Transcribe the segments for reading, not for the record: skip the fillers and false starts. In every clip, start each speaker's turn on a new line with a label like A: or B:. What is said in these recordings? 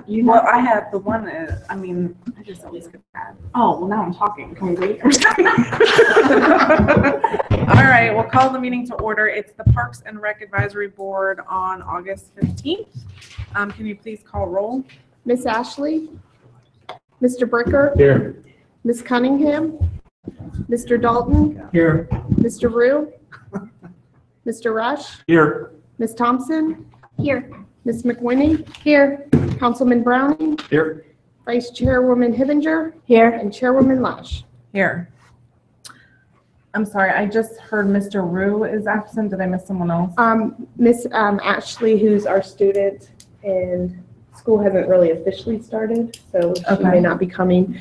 A: Well, I had the one, I mean, I just always get that. Oh, well, now I'm talking. Can we wait? I'm just kidding. All right, we'll call the meeting to order. It's the Parks and Rec Advisory Board on August 15th. Can you please call roll?
B: Miss Ashley, Mr. Bricker,
C: Here.
B: Miss Cunningham, Mr. Dalton,
C: Here.
B: Mr. Rue, Mr. Rush,
C: Here.
B: Miss Thompson, here, Miss McWhinney, here, Councilman Browning,
C: Here.
B: Vice Chairwoman Hibinger,
A: Here.
B: and Chairwoman Lash.
A: Here. I'm sorry, I just heard Mr. Rue is absent. Did I miss someone else?
B: Miss Ashley, who's our student, and school hasn't really officially started, so she
A: Okay.
B: may not be coming.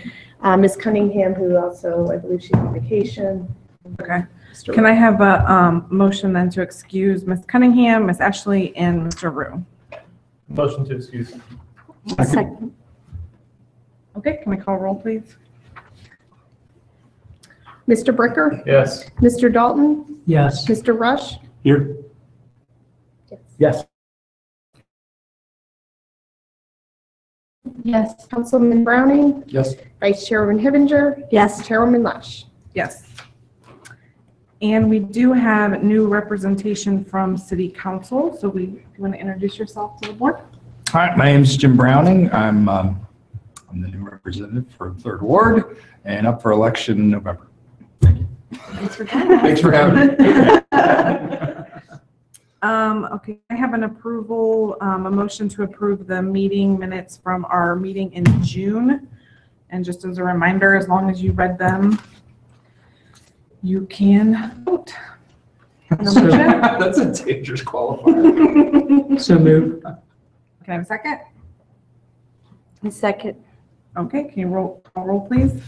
B: Miss Cunningham, who also, I believe she's on vacation.
A: Okay. Can I have a motion then to excuse Miss Cunningham, Miss Ashley, and Mr. Rue?
C: Motion to excuse.
B: Second.
A: Okay, can we call roll, please?
B: Mr. Bricker,
C: Yes.
B: Mr. Dalton,
C: Yes.
B: Mr. Rush,
C: Here. Yes.
B: yes, Councilman Browning,
C: Yes.
B: Vice Chairwoman Hibinger, yes, Chairwoman Lash.
A: Yes. And we do have new representation from City Council, so you want to introduce yourself to the board?
D: Hi, my name is Jim Browning. I'm the new representative for 3rd Ward and up for election in November.
A: Thanks for joining us.
D: Thanks for having me.
A: Okay, I have an approval, a motion to approve the meeting minutes from our meeting in June. And just as a reminder, as long as you read them, you can vote.
D: That's a dangerous qualifier.
C: So move.
A: Can I have a second?
B: Second.
A: Okay, can you call roll, please?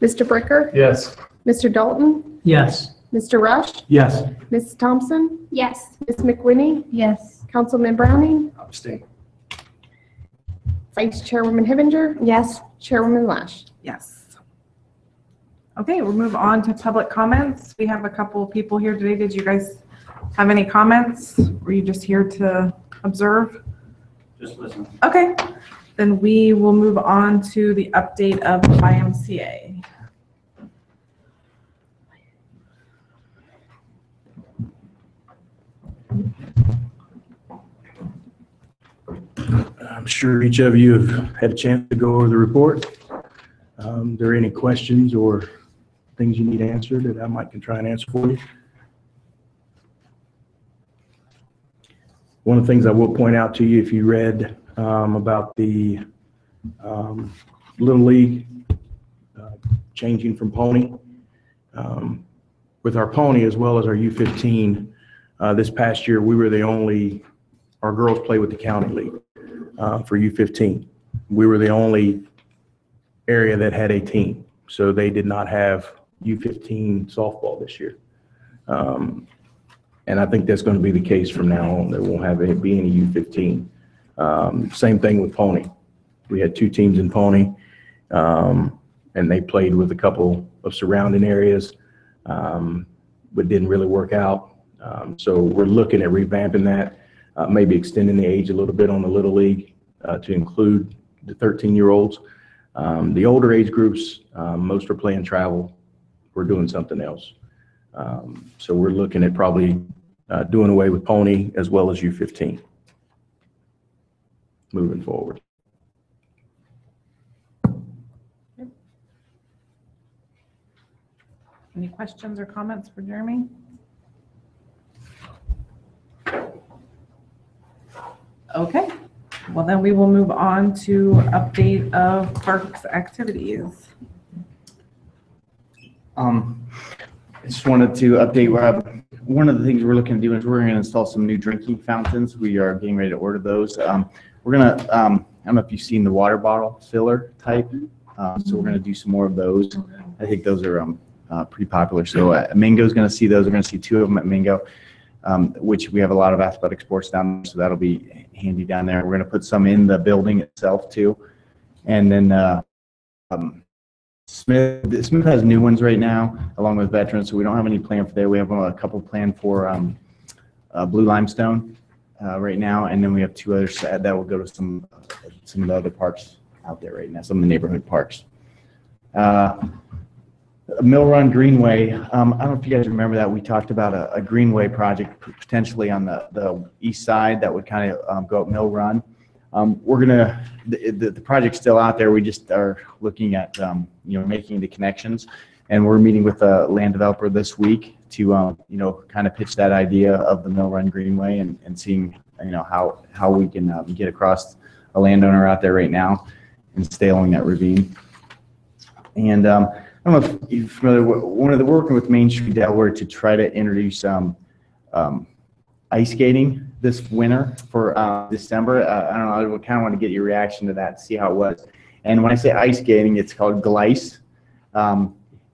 B: Mr. Bricker,
C: Yes.
B: Mr. Dalton,
C: Yes.
B: Mr. Rush,
C: Yes.
B: Miss Thompson,
E: Yes.
B: Miss McWhinney,
E: Yes.
B: Councilman Browning,
D: Abstain.
B: Vice Chairwoman Hibinger, yes, Chairwoman Lash.
A: Yes. Okay, we'll move on to public comments. We have a couple of people here today. Did you guys have any comments? Were you just here to observe?
C: Just listen.
A: Okay, then we will move on to the update of the YMCA.
F: I'm sure each of you have had a chance to go over the report. Are there any questions or things you need answered that I might can try and answer for you? One of the things I will point out to you, if you read about the Little League changing from pony, with our pony as well as our U15, this past year we were the only, our girls play with the county league for U15. We were the only area that had a team, so they did not have U15 softball this year. And I think that's going to be the case from now on. There won't have it be any U15. Same thing with pony. We had 2 teams in pony, and they played with a couple of surrounding areas, but didn't really work out. So we're looking at revamping that, maybe extending the age a little bit on the Little League to include the 13-year-olds. The older age groups, most are playing travel. We're doing something else. So we're looking at probably doing away with pony as well as U15 moving forward.
A: Any questions or comments for Jeremy? Okay, well then we will move on to update of parks activities.
G: I just wanted to update, one of the things we're looking to do is we're going to install some new drinking fountains. We are getting ready to order those. We're going to, I don't know if you've seen the water bottle filler type, so we're going to do some more of those. I think those are pretty popular. So Mingo's going to see those. We're going to see 2 of them at Mingo, which we have a lot of athletic sports down there, so that'll be handy down there. We're going to put some in the building itself too. And then Smith has new ones right now, along with veterans, so we don't have any plan for there. We have a couple planned for Blue Limestone right now, and then we have 2 others that will go to some of the other parks out there right now, some of the neighborhood parks. Mill Run Greenway, I don't know if you guys remember that we talked about a greenway project potentially on the east side that would kind of go up Mill Run. The project's still out there. We just are looking at making the connections, and we're meeting with a land developer this week to kind of pitch that idea of the Mill Run Greenway and seeing how we can get across a landowner out there right now and stay along that ravine. And I don't know if you're familiar with we're working with Main Street Delaware to try to introduce ice skating this winter for December. I don't know, I kind of want to get your reaction to that, see how it was. And when I say ice skating, it's called glice.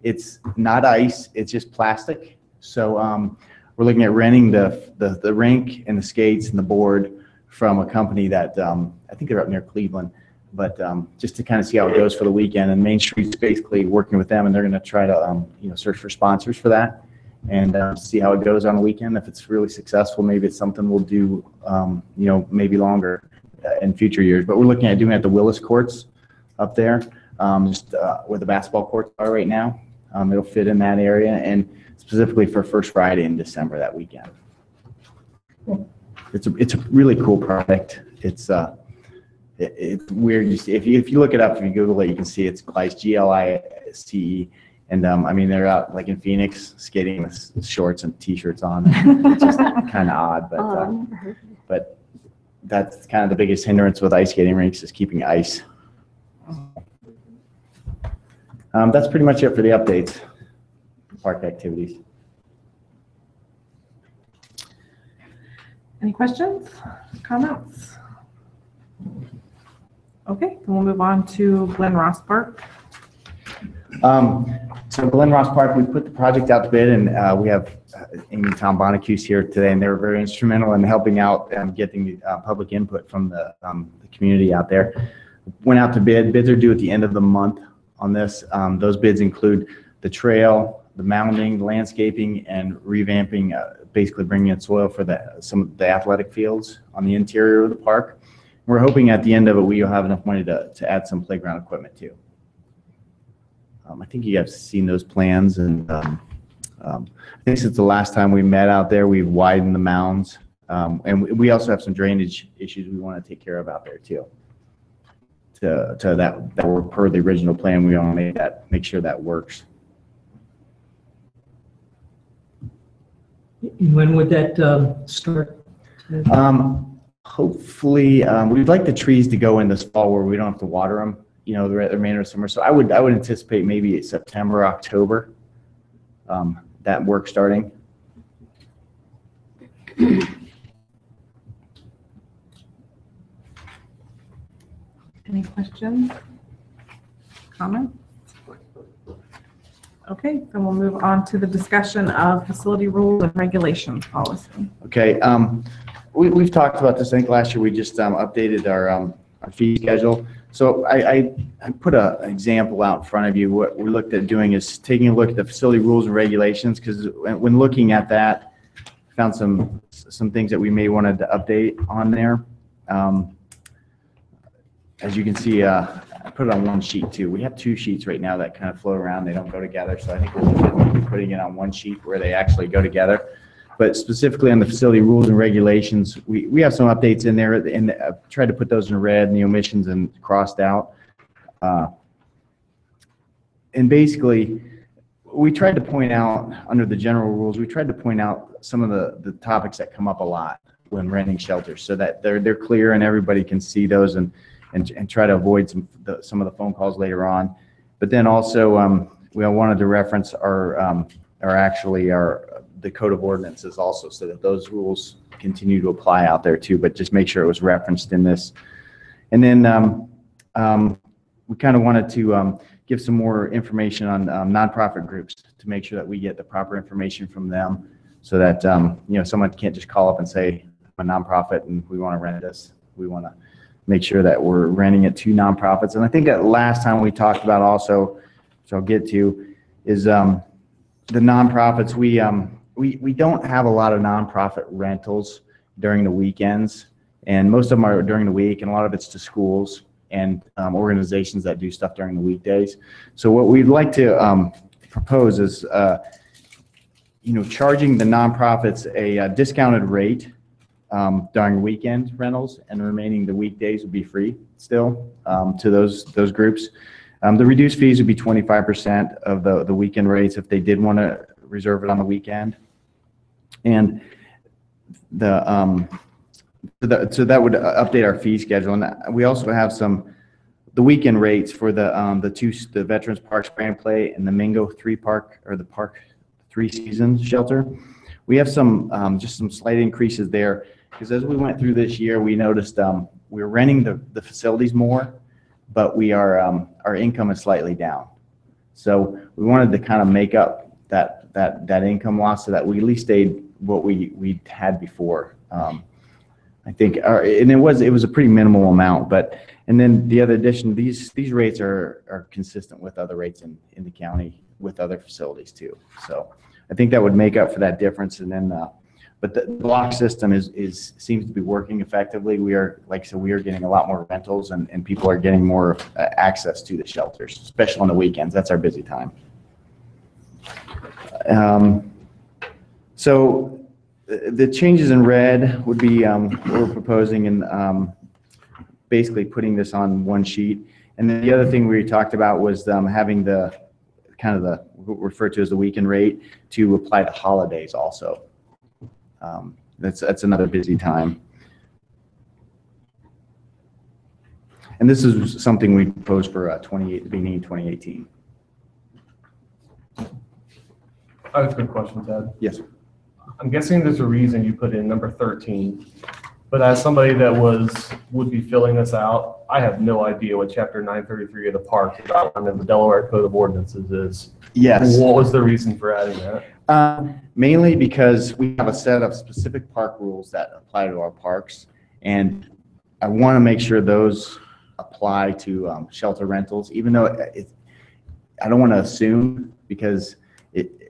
G: It's not ice, it's just plastic. So we're looking at renting the rink and the skates and the board from a company that I think they're up near Cleveland, but just to kind of see how it goes for the weekend. And Main Street's basically working with them, and they're going to try to search for sponsors for that and see how it goes on the weekend. If it's really successful, maybe it's something we'll do maybe longer in future years. But we're looking at doing it at the Willis Courts up there, just where the basketball courts are right now. It'll fit in that area, and specifically for First Friday in December that weekend. It's a really cool product. It's weird. You see, if you look it up, if you Google it, you can see it's Glice, G-L-I-C-E, and I mean they're out like in Phoenix skating with shorts and t-shirts on. It's just kind of odd, but that's kind of the biggest hindrance with ice skating rinks is keeping ice. That's pretty much it for the updates, park activities.
A: Any questions, comments? Okay, then we'll move on to Glen Ross Park.
G: So Glen Ross Park, we put the project out to bid, and we have Amy and Tom Bonacuse here today, and they were very instrumental in helping out and getting public input from the community out there. Went out to bid. Bids are due at the end of the month on this. Those bids include the trail, the mounding, landscaping, and revamping, basically bringing in soil for some of the athletic fields on the interior of the park. We're hoping at the end of it we'll have enough money to add some playground equipment too. I think you guys have seen those plans, and I think since the last time we met out there, we've widened the mounds, and we also have some drainage issues we want to take care of out there too. To that were per the original plan, we want to make sure that works.
E: When would that start?
G: Hopefully, we'd like the trees to go in this fall where we don't have to water them, the remainder of summer. So I would anticipate maybe September, October, that work starting.
A: Any questions, comments? Okay, then we'll move on to the discussion of facility rules and regulations policy.
G: Okay, we've talked about this. I think last year we just updated our fee schedule. So I put an example out in front of you. What we looked at doing is taking a look at the facility rules and regulations, because when looking at that, I found some things that we may want to update on there. As you can see, I put it on one sheet too. We have 2 sheets right now that kind of float around. They don't go together. So I think we're looking at maybe putting it on one sheet where they actually go together. But specifically on the facility rules and regulations, we have some updates in there, and I've tried to put those in red and the omissions and crossed out. And basically, we tried to point out, under the general rules, we tried to point out some of the topics that come up a lot when renting shelters, so that they're clear and everybody can see those and try to avoid some of the phone calls later on. But then also, we wanted to reference the code of ordinances also, so that those rules continue to apply out there too, but just make sure it was referenced in this. And then we kind of wanted to give some more information on nonprofit groups to make sure that we get the proper information from them, so that someone can't just call up and say, I'm a nonprofit and we want to rent this. We want to make sure that we're renting it to nonprofits. And I think that last time we talked about also, which I'll get to, is the nonprofits. We don't have a lot of nonprofit rentals during the weekends. And most of them are during the week, and a lot of it's to schools and organizations that do stuff during the weekdays. So what we'd like to propose is, charging the nonprofits a discounted rate during weekend rentals, and remaining the weekdays would be free still to those groups. The reduced fees would be 25% of the weekend rates if they did want to reserve it on the weekend. And so that would update our fee schedule. And we also have the weekend rates for the Veterans Park Spray and Play and the Mingo Park 3 Seasons shelter. We have just some slight increases there, because as we went through this year, we noticed we're renting the facilities more, but our income is slightly down. So we wanted to kind of make up that income loss so that we at least stayed what we had before. I think, and it was a pretty minimal amount, and then the other addition, these rates are consistent with other rates in the county with other facilities too. So I think that would make up for that difference. And then, but the block system seems to be working effectively. We are, like I said, we are getting a lot more rentals, and people are getting more access to the shelters, especially on the weekends. That's our busy time. So the changes in red would be what we're proposing, and basically putting this on one sheet. And then the other thing we talked about was having what we refer to as the weekend rate to apply to holidays also. That's another busy time. And this is something we proposed for beginning of 2018.
C: I have a quick question, Ted.
G: Yes.
C: I'm guessing there's a reason you put in number 13, but as somebody that would be filling this out, I have no idea what Chapter 933 of the Parks outline of the Delaware Code of Ordinances is.
G: Yes.
C: What was the reason for adding that?
G: Mainly because we have a set of specific park rules that apply to our parks, and I want to make sure those apply to shelter rentals, even though I don't want to assume, because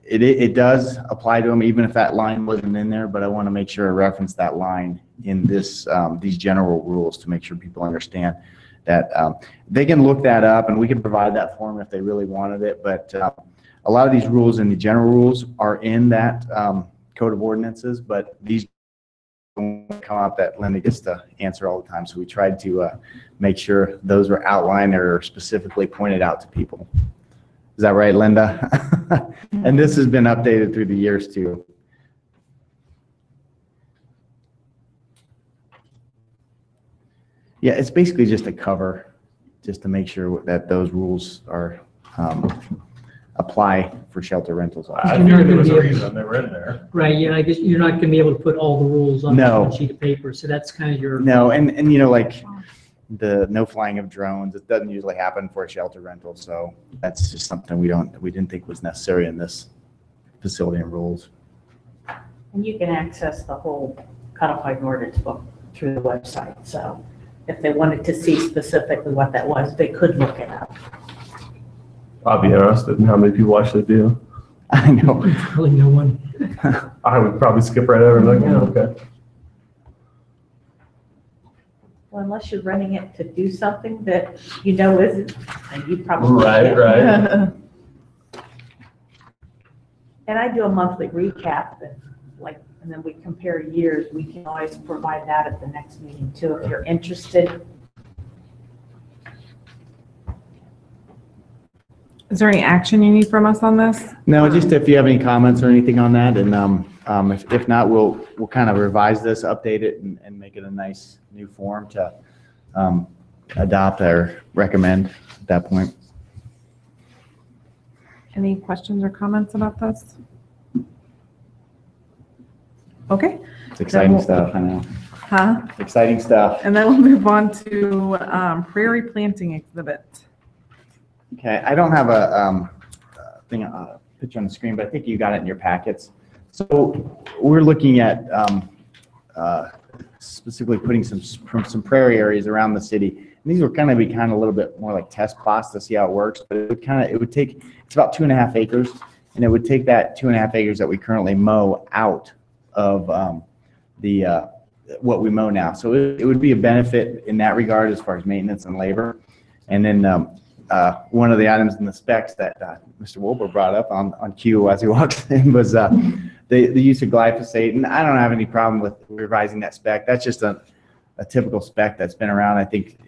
G: it does apply to them, even if that line wasn't in there, but I want to make sure I reference that line in these general rules to make sure people understand that they can look that up, and we can provide that for them if they really wanted it. But a lot of these rules in the general rules are in that Code of Ordinances, but these don't come up that Linda gets to answer all the time. So we tried to make sure those were outlined or specifically pointed out to people. Is that right, Linda? And this has been updated through the years too. Yeah, it's basically just a cover, just to make sure that those rules are apply for shelter rentals.
C: I figured there was a reason they were in there.
E: Right, yeah, I guess you're not gonna be able to put all the rules on
G: No.
E: one sheet of paper, so that's kind of your.
G: No, and like the no flying of drones, it doesn't usually happen for a shelter rental, so that's just something we didn't think was necessary in this facility and rules.
H: And you can access the whole codified ordinance book through the website, so if they wanted to see specifically what that was, they could look it up.
C: I'd be interested in how many people actually do.
G: I know.
E: Probably no one.
C: I would probably skip right over and be like, yeah, okay.
H: Well, unless you're running it to do something that you know isn't, and you probably.
C: Right,
H: can't.
C: right.
H: And I do a monthly recap, and then we compare years. We can always provide that at the next meeting too, if you're interested.
A: Is there any action you need from us on this?
G: No, just if you have any comments or anything on that, and if not, we'll kind of revise this, update it, and make it a nice new form to adopt or recommend at that point.
A: Any questions or comments about this? Okay.
G: It's exciting
A: we'll-
G: stuff, I know.
A: Huh?
G: Exciting stuff.
A: And then we'll move on to prairie planting exhibit.
G: Okay, I don't have a picture on the screen, but I think you got it in your packets. So we're looking at specifically putting some prairie areas around the city. And these were kind of a little bit more like test plots to see how it works, but it would take, it's about 2.5 acres, and it would take that 2.5 acres that we currently mow out of what we mow now. So it would be a benefit in that regard as far as maintenance and labor. And then one of the items in the specs that Mr. Wilbur brought up on cue as he walked in was the use of glyphosate. And I don't have any problem with revising that spec. That's just a typical spec that's been around, I think.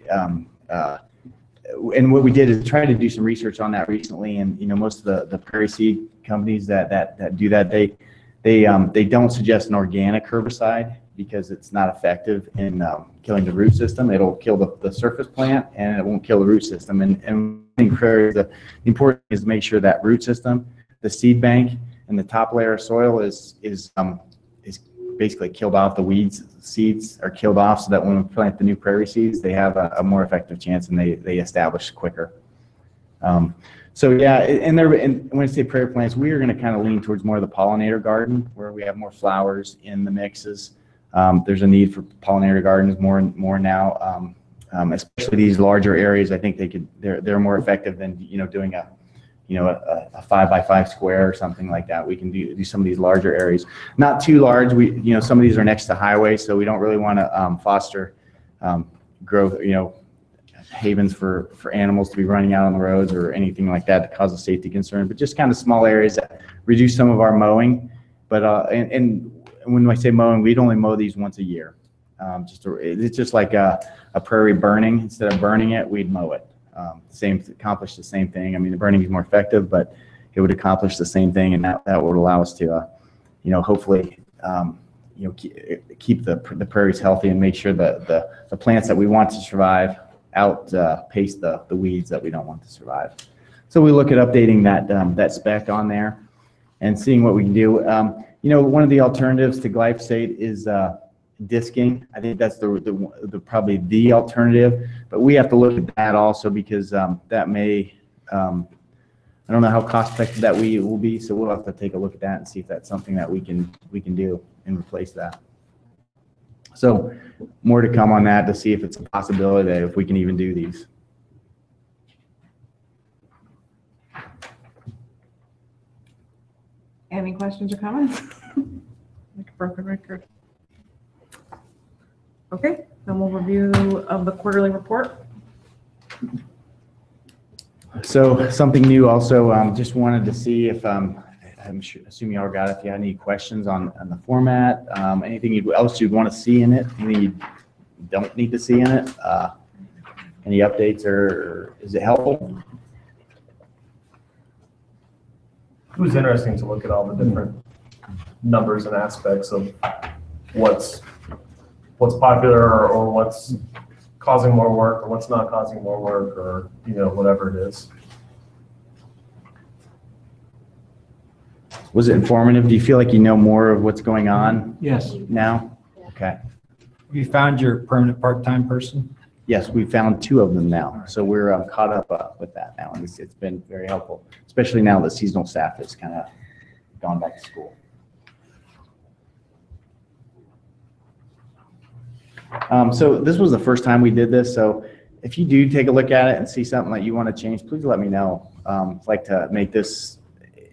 G: And what we did is try to do some research on that recently. And, you know, most of the prairie seed companies that do that, they don't suggest an organic herbicide because it's not effective in killing the root system. It'll kill the surface plant and it won't kill the root system. And in prairie, the important thing is to make sure that root system, the seed bank, and the top layer of soil is basically killed off. The weeds, seeds are killed off so that when we plant the new prairie seeds, they have a more effective chance and they establish quicker. So yeah, and when I say prairie plants, we are going to kind of lean towards more of the pollinator garden where we have more flowers in the mixes. There's a need for pollinator gardens more now, especially these larger areas. I think they're more effective than, you know, doing a 5x5 square or something like that. We can do some of these larger areas, not too large. Some of these are next to highways, so we don't really want to foster growth, havens for animals to be running out on the roads or anything like that cause a safety concern, but just kind of small areas that reduce some of our mowing. But and when I say mowing, we'd only mow these once a year. It's just like a prairie burning. Instead of burning it, we'd mow it. Accomplish the same thing. I mean, the burning is more effective, but it would accomplish the same thing, and that would allow us to, hopefully, keep the prairies healthy and make sure that the plants that we want to survive outpace the weeds that we don't want to survive. So we look at updating that spec on there and seeing what we can do. One of the alternatives to glyphosate is disking. I think that's probably the alternative, but we have to look at that also because that may, I don't know how cost effective that will be, so we'll have to take a look at that and see if that's something that we can do and replace that. So more to come on that to see if it's a possibility that if we can even do these.
A: Any questions or comments? Like a broken record. Okay, then we'll review of the quarterly report.
G: So something new also, just wanted to see if, assuming y'all got it, if you had any questions on the format, anything else you'd want to see in it, anything you don't need to see in it, any updates, or is it helpful?
C: It was interesting to look at all the different numbers and aspects of what's popular or what's causing more work or what's not causing more work or, whatever it is.
G: Was it informative? Do you feel like you know more of what's going on
E: Yes.
G: now? Okay.
D: Have you found your permanent part-time person?
G: Yes, we found 2 of them now, so we're caught up with that now, and it's been very helpful, especially now that seasonal staff has kind of gone back to school. So this was the first time we did this, so if you do take a look at it and see something that you want to change, please let me know. I'd like to make this,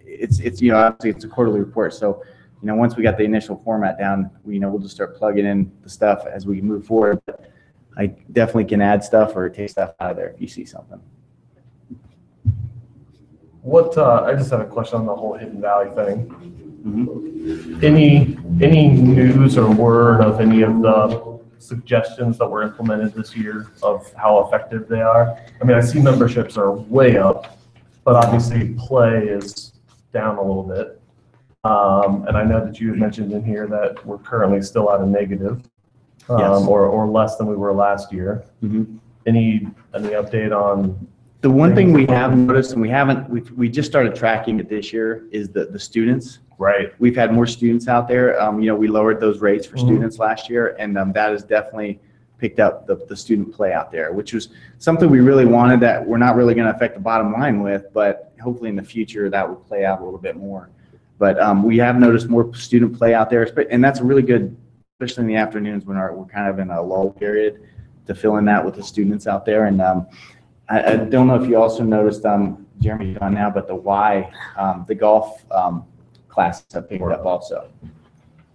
G: obviously it's a quarterly report, so once we got the initial format down, we'll just start plugging in the stuff as we move forward. But I definitely can add stuff or take stuff out of there if you see something.
C: I just have a question on the whole Hidden Valley thing.
G: Mm-hmm.
C: Any news or word of any of the suggestions that were implemented this year of how effective they are? I mean, I see memberships are way up, but obviously play is down a little bit. And I know that you had mentioned in here that we're currently still at a negative,
G: Yes.
C: or less than we were last year.
G: Mm-hmm.
C: Any update on?
G: The one thing we have noticed, and we just started tracking it this year, is the students.
C: Right.
G: We've had more students out there. We lowered those rates for students last year, and that has definitely picked up the student play out there, which was something we really wanted that we're not really going to affect the bottom line with, but hopefully in the future that will play out a little bit more. But we have noticed more student play out there, and that's really good, especially in the afternoons when we're kind of in a lull period, to fill in that with the students out there. And I don't know if you also noticed, Jeremy's gone now, but the golf classes have picked up also.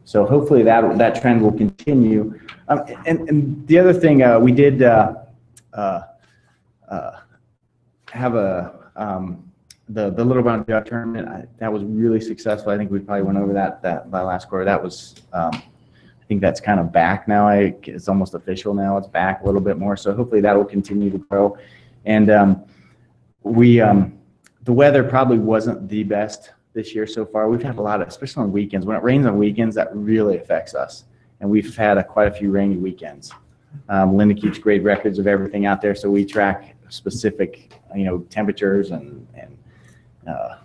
G: So hopefully that trend will continue. And the other thing, we did have the Little Brown Jug tournament. That was really successful. I think we probably went over that by last quarter. That was, I think that's kind of back now. It's almost official now. It's back a little bit more. So hopefully that will continue to grow. And the weather probably wasn't the best this year so far. We've had a lot of, especially on weekends. When it rains on weekends, that really affects us. And we've had quite a few rainy weekends. Linda keeps great records of everything out there, so we track specific, temperatures and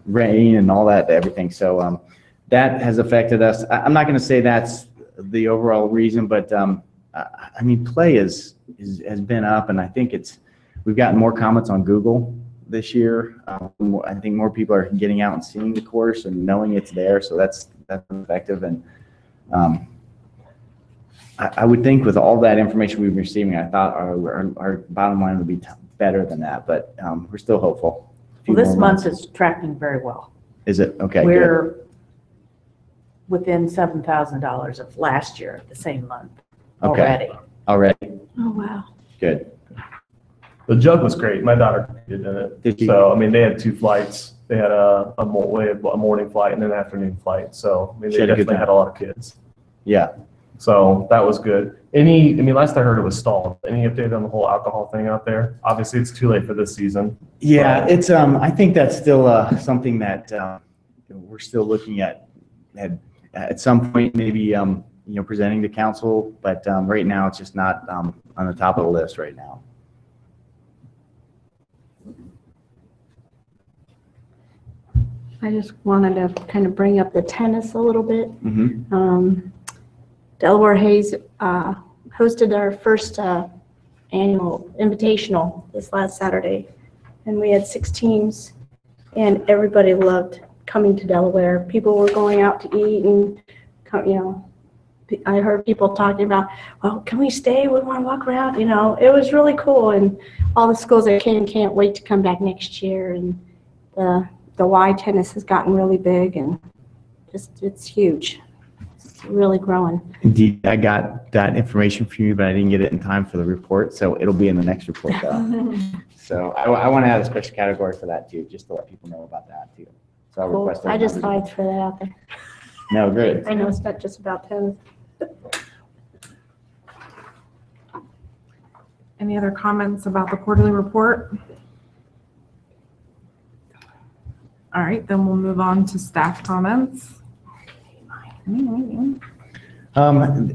G: rain and all that, everything. So that has affected us. I'm not going to say that's the overall reason, but play has been up, and I think we've gotten more comments on Google this year. I think more people are getting out and seeing the course and knowing it's there, so that's effective. And I would think with all that information we've been receiving, I thought our bottom line would be better than that, but we're still hopeful.
H: Well, this month is tracking very well.
G: Is it? Okay,
H: We're
G: good.
H: within $7,000 of last year, the same month
G: Okay.
H: already.
B: Oh, wow.
G: Good.
C: The jug was great. My daughter competed in it.
G: Did she?
C: So, they had 2 flights. They had a morning flight and an afternoon flight. So, they
G: She had a good
C: definitely
G: time.
C: had a lot of kids.
G: Yeah.
C: So that was good. Last I heard it was stalled. Any update on the whole alcohol thing out there? Obviously, it's too late for this season.
G: Yeah, it's I think that's still something that we're still looking at some point, maybe presenting to council, but right now it's just not on the top of the list right now.
I: I just wanted to kind of bring up the tennis a little bit.
G: Mm-hmm.
I: Delaware Hayes hosted our first annual invitational this last Saturday, and we had 6 teams, and everybody loved coming to Delaware. People were going out to eat, and I heard people talking about, well, can we stay? We want to walk around. It was really cool, and all the schools that came can't wait to come back next year. And the Y tennis has gotten really big, and it's huge. It's really growing.
G: Indeed, I got that information from you, but I didn't get it in time for the report, so it'll be in the next report though. So I want to add a special category for that too, just to let people know about that too. So I'll
I: Cool.
G: request that.
I: I just thought I'd throw that out there.
G: No, good.
I: I know it's not just about tennis.
A: Any other comments about the quarterly report? All right, then we'll move on to staff comments.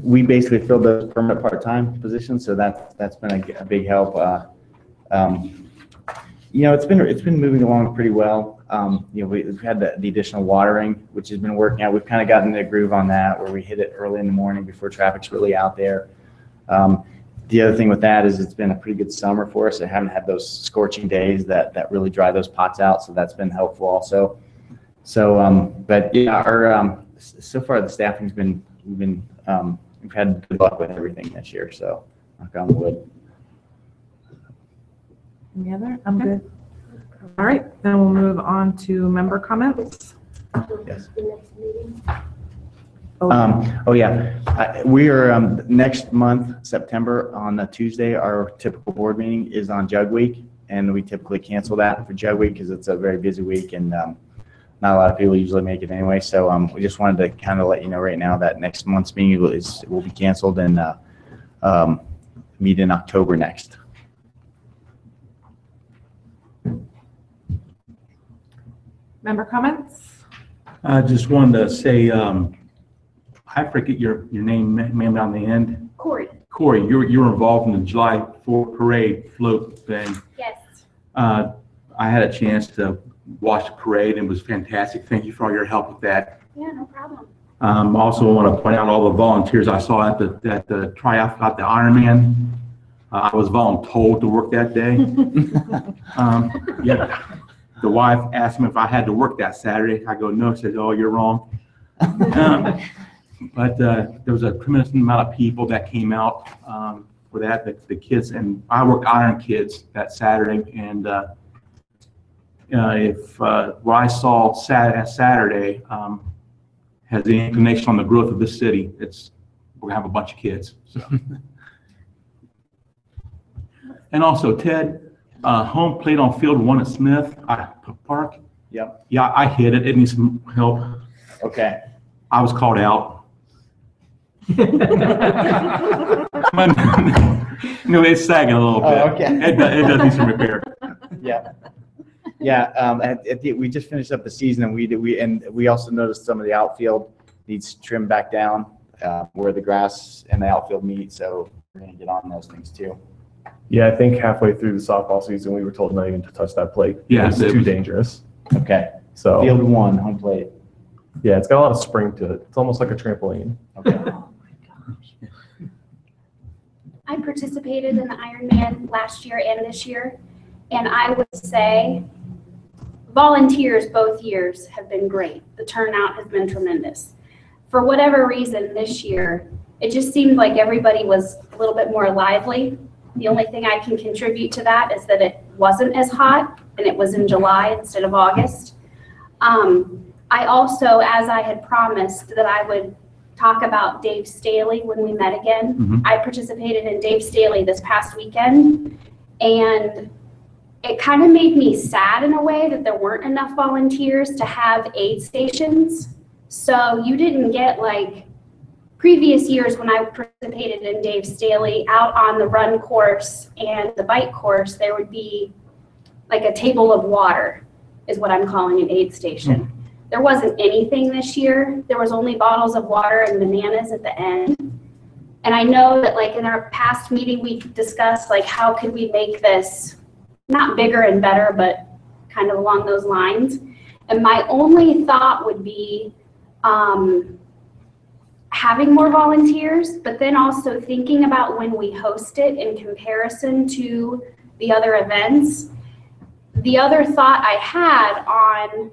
G: We basically filled those permanent part-time positions, so that's been a big help. It's been moving along pretty well. We've had the additional watering, which has been working out. We've kind of gotten the groove on that, where we hit it early in the morning before traffic's really out there. The other thing with that is it's been a pretty good summer for us. I haven't had those scorching days that really dry those pots out, so that's been helpful also. So, but yeah, so far the staffing's been, we've had good luck with everything this year, so knock on wood.
A: Any other? I'm good. All right, then we'll move on to member comments.
G: Yes. We are next month, September, on a Tuesday. Our typical board meeting is on Jug Week, and we typically cancel that for Jug Week because it's a very busy week, and not a lot of people usually make it anyway. So we just wanted to kind of let you know right now that next month's meeting will be canceled and meet in October next.
A: Member comments?
J: I just wanted to say, I forget your name, ma'am, on the end.
I: Corey.
J: Corey, you were involved in the July 4th parade float thing.
I: Yes.
J: I had a chance to watch the parade and it was fantastic. Thank you for all your help with that.
I: Yeah, no problem.
J: Also want to point out all the volunteers I saw at the triathlon, the Ironman. I was voluntold to work that day. Yeah. The wife asked me if I had to work that Saturday. I go, no. She says, oh, you're wrong. But there was a tremendous amount of people that came out for that, the kids, and I worked Iron Kids that Saturday, and what I saw Saturday has any inclination on the growth of this city, we're gonna have a bunch of kids, so. And also, Ted, home plate on field 1 at Smith Park.
G: Yep.
J: Yeah, I hit it. It needs some help.
G: Okay.
J: I was called out. No, it's sagging a little bit.
G: Oh, okay.
J: It does need some repair.
G: Yeah. Yeah, we just finished up the season and we also noticed some of the outfield needs trimmed back down, where the grass and the outfield meet, so we're gonna get on those things too.
C: Yeah, I think halfway through the softball season, we were told not even to touch that plate.
J: Yeah,
C: It's too dangerous.
G: Okay.
C: So,
G: Field 1, home plate.
C: yeah, it's got a lot of spring to it. It's almost like a trampoline.
G: Okay.
K: I participated in the Ironman last year and this year, and I would say volunteers both years have been great. The turnout has been tremendous. For whatever reason this year, it just seemed like everybody was a little bit more lively. The only thing I can contribute to that is that it wasn't as hot and it was in July instead of August. I also, as I had promised that I would talk about Dave Staley when we met again, I participated in Dave Staley this past weekend, and it kind of made me sad in a way that there weren't enough volunteers to have aid stations. So you didn't get like previous years when I participated in Dave Staley out on the run course and the bike course, there would be like a table of water is what I'm calling an aid station. There wasn't anything this year. There was only bottles of water and bananas at the end. And I know that like in our past meeting, we discussed like how could we make this not bigger and better, but kind of along those lines. And my only thought would be having more volunteers, but then also thinking about when we host it in comparison to the other events. The other thought I had on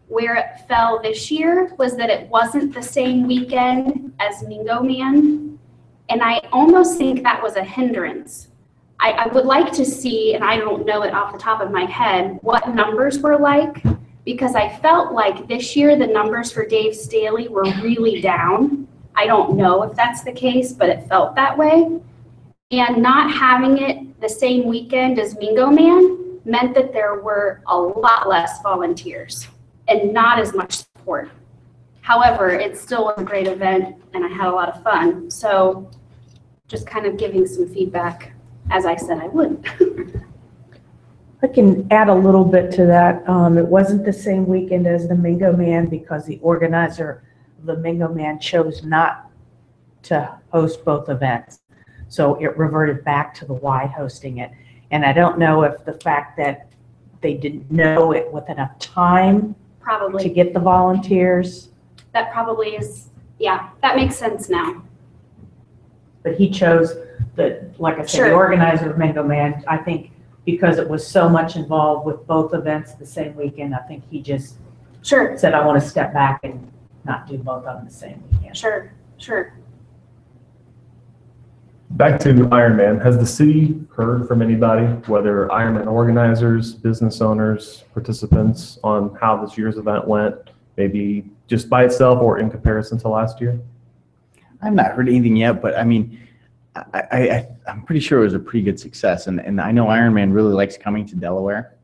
K: where it fell this year was that it wasn't the same weekend as Mingo Man. And I almost think that was a hindrance. I would like to see, and I don't know it off the top of my head, what numbers were like, because I felt like this year the numbers for Dave Staley were really down. I don't know if that's the case, but it felt that way. And not having it the same weekend as Mingo Man meant that there were a lot less volunteers and not as much support. However, it still was a great event and I had a lot of fun. So just kind of giving some feedback as I said I would.
L: I can add a little bit to that. It wasn't the same weekend as the Mingo Man because the organizer of the Mingo Man chose not to host both events. So it reverted back to the Y hosting it. And I don't know if the fact that they didn't know it with enough time
K: Probably.
L: to get the volunteers.
K: That probably is, yeah, that makes sense now.
L: But he chose the, like I said,
K: Sure.
L: the organizer of Mingo Man, I think because it was so much involved with both events the same weekend, I think he just
K: Sure.
L: said, I want to step back and not do both of them the same weekend.
K: Sure, sure.
C: Back to Ironman, has the city heard from anybody, whether Ironman organizers, business owners, participants, on how this year's event went, maybe just by itself or in comparison to last year?
G: I've not heard anything yet, but I mean, I'm pretty sure it was a pretty good success, and I know Ironman really likes coming to Delaware.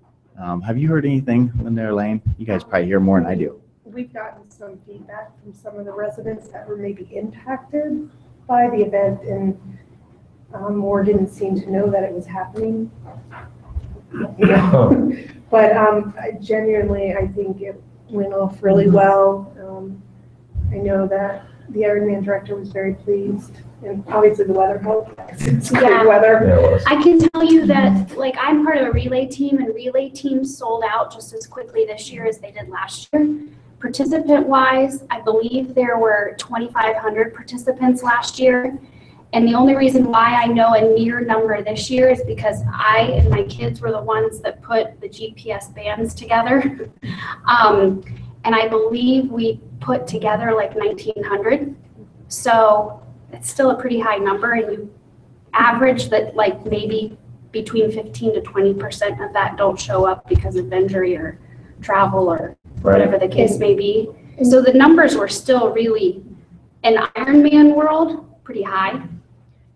G: Have you heard anything, Linda or Lane? You guys probably hear more than I do.
B: We've gotten some feedback from some of the residents that were maybe impacted by the event and or didn't seem to know that it was happening. But I genuinely, I think it went off really well. I know that the Ironman director was very pleased, and obviously the weather helped. It's great
K: Yeah.
B: weather.
C: Yeah, it was.
K: I can tell you that, like, I'm part of a relay team, and relay teams sold out just as quickly this year as they did last year. Participant-wise, I believe there were 2,500 participants last year. And the only reason why I know a near number this year is because I and my kids were the ones that put the GPS bands together. And I believe we put together like 1,900. So it's still a pretty high number, and you average that like maybe between 15 to 20% of that don't show up because of injury or travel or whatever the case may be. So the numbers were still really, in Ironman world, pretty high.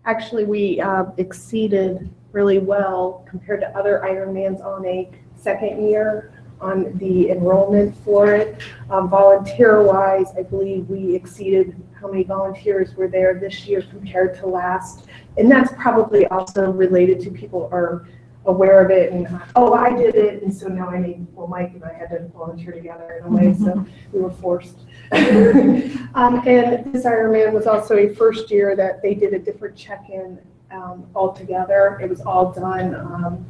B: Actually, we exceeded really well compared to other Ironmans on a second year on the enrollment for it. Volunteer-wise, I believe we exceeded how many volunteers were there this year compared to last. And that's probably also related to people are aware of it and, oh, I did it, and so now Mike and I had to volunteer together in a way, so we were forced. And this Ironman was also a first year that they did a different check-in altogether. It was all done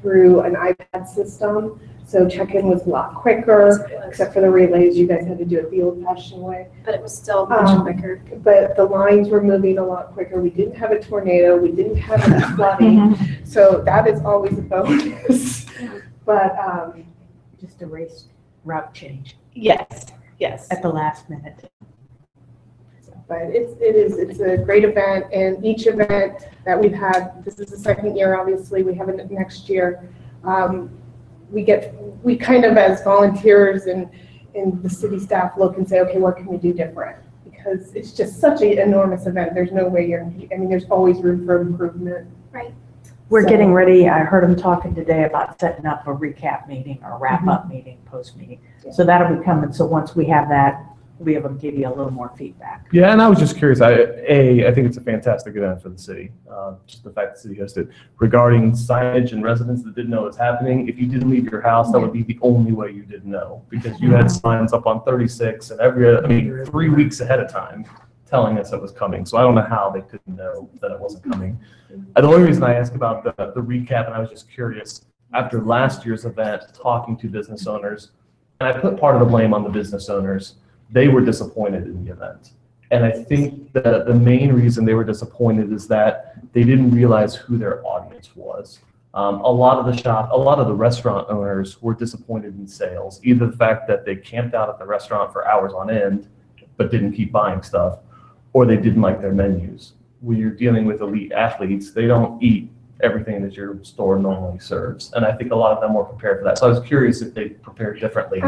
B: through an iPad system, so check-in was a lot quicker, except for the relays, you guys had to do it the old-fashioned way.
K: But it was still much quicker.
B: But the lines were moving a lot quicker. We didn't have a tornado. We didn't have any flooding. So that is always a bonus. But
L: Just a race route change
B: yes.
L: at the last minute.
B: But it's a great event, and each event that we've had, this is the second year, obviously, we have it next year. We kind of, as volunteers and the city staff, look and say, okay, what can we do different? Because it's just such an enormous event. There's no way there's always room for improvement.
K: Right.
L: We're
B: So-
L: getting ready, I heard them talking today about setting up a recap meeting or wrap-up meeting, post-meeting. So that'll be coming, so once we have that, we'll be able to give you a little more feedback.
C: Yeah, and I was just curious. I think it's a fantastic event for the city. Just the fact the city hosted. Regarding signage and residents that didn't know it was happening, if you didn't leave your house, that would be the only way you didn't know, because you had signs up on 36 and 3 weeks ahead of time telling us it was coming. So I don't know how they couldn't know that it wasn't coming. The only reason I asked about the recap, and I was just curious, after last year's event, talking to business owners, and I put part of the blame on the business owners. They were disappointed in the event. And I think the main reason they were disappointed is that they didn't realize who their audience was. A lot of the restaurant owners were disappointed in sales, either the fact that they camped out at the restaurant for hours on end, but didn't keep buying stuff, or they didn't like their menus. When you're dealing with elite athletes, they don't eat everything that your store normally serves. And I think a lot of them were prepared for that. So I was curious if they prepared differently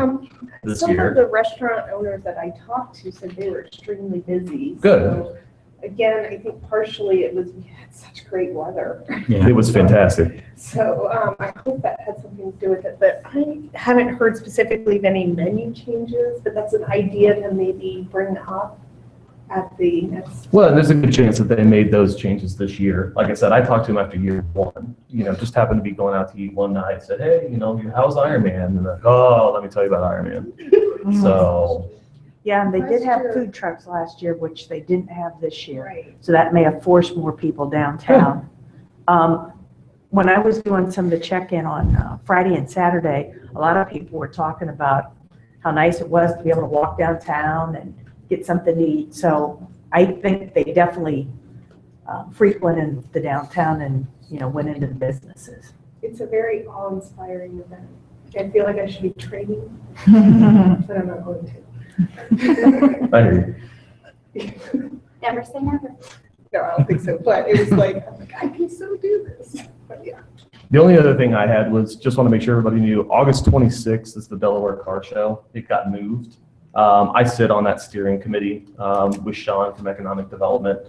C: this
B: Some
C: year.
B: of the restaurant owners that I talked to said they were extremely busy.
C: Good.
B: So, again, I think partially we had such great weather.
C: It was fantastic.
B: So I hope that had something to do with it. But I haven't heard specifically of any menu changes, but that's an idea to maybe bring up at the next.
C: Well, and there's a good chance that they made those changes this year. Like I said, I talked to him after year one, just happened to be going out to eat one night, said, hey, how's Iron Man? And they're like, oh, let me tell you about Iron Man. So.
L: Yeah, and they did have
B: Last year.
L: food trucks last year, which they didn't have this year.
B: Right.
L: So that may have forced more people downtown. When I was doing some of the check-in on Friday and Saturday, a lot of people were talking about how nice it was to be able to walk downtown and get something to eat. So I think they definitely frequented the downtown and, went into the businesses.
B: It's a very awe-inspiring event. I feel like I should be training, but I'm not going to.
C: I hear you.
K: Never say never.
B: No, I don't think so. But it was like, I can still do this. But yeah.
C: The only other thing I had was just want to make sure everybody knew August 26th is the Delaware Car Show. It got moved. I sit on that steering committee with Sean from Economic Development.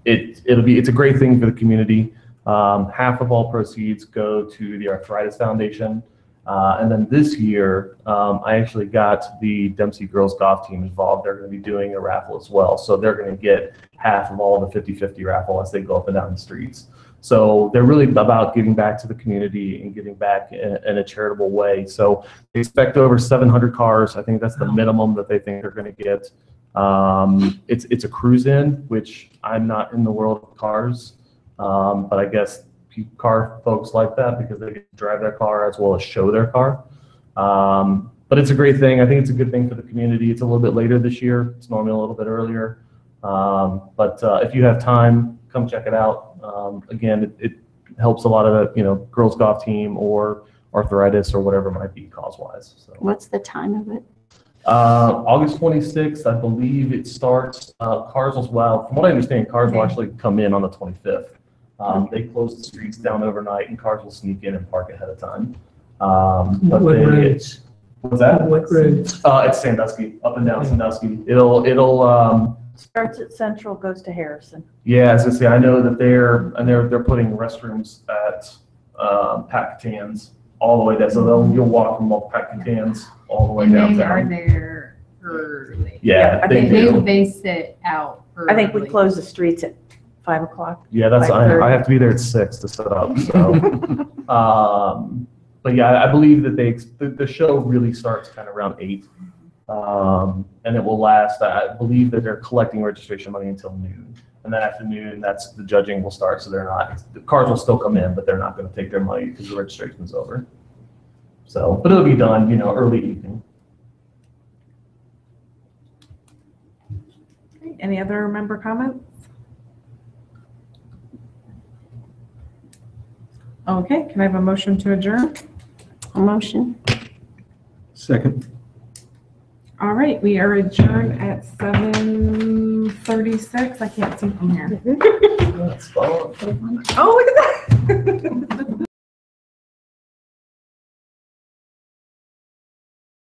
C: It's a great thing for the community. Half of all proceeds go to the Arthritis Foundation. And then this year, I actually got the Dempsey Girls Golf Team involved. They're going to be doing a raffle as well. So they're going to get half of all the 50-50 raffle as they go up and down the streets. So they're really about giving back to the community and giving back in a charitable way. So they expect over 700 cars. I think that's the minimum that they think they're going to get. It's a cruise-in, which I'm not in the world of cars, but I guess car folks like that because they get to drive their car as well as show their car. But it's a great thing. I think it's a good thing for the community. It's a little bit later this year. It's normally a little bit earlier. But if you have time, come check it out. Again, it helps a lot of the girls golf team or arthritis or whatever it might be cause-wise. So.
I: What's the time of it?
C: August 26th, I believe it starts. Cars will, well, from what I understand, cars will actually come in on the 25th. They close the streets down overnight, and cars will sneak in and park ahead of time. But
E: What roads?
C: What's that?
E: What roads?
C: It's Sandusky, up and down Sandusky. It'll,
L: Starts at Central, goes to Harrison.
C: yeah, as I say, I know that they're putting restrooms at, Pat Catan's all the way down. So you'll walk from Pat Catan's all the way
M: And they are
C: downtown.
M: there early.
C: Yeah,
L: I
C: they
L: think
C: do.
M: They sit out early.
L: I think we close the streets at 5 o'clock.
C: Yeah, that's, I
L: 5:30.
C: have to be there at 6 to set up, so. But yeah, I believe that the show really starts kind of around 8. And it will last, I believe that they're collecting registration money until noon. And then after noon, that's, the judging will start, so the cars will still come in, but they're not gonna take their money because the registration's over. So, but it'll be done, early evening.
A: Any other member comments? Okay, can I have a motion to adjourn?
I: A motion.
J: Second.
A: All right, we are adjourned at 7:36. I can't see from here.
C: That's fun.
A: Oh, look at that.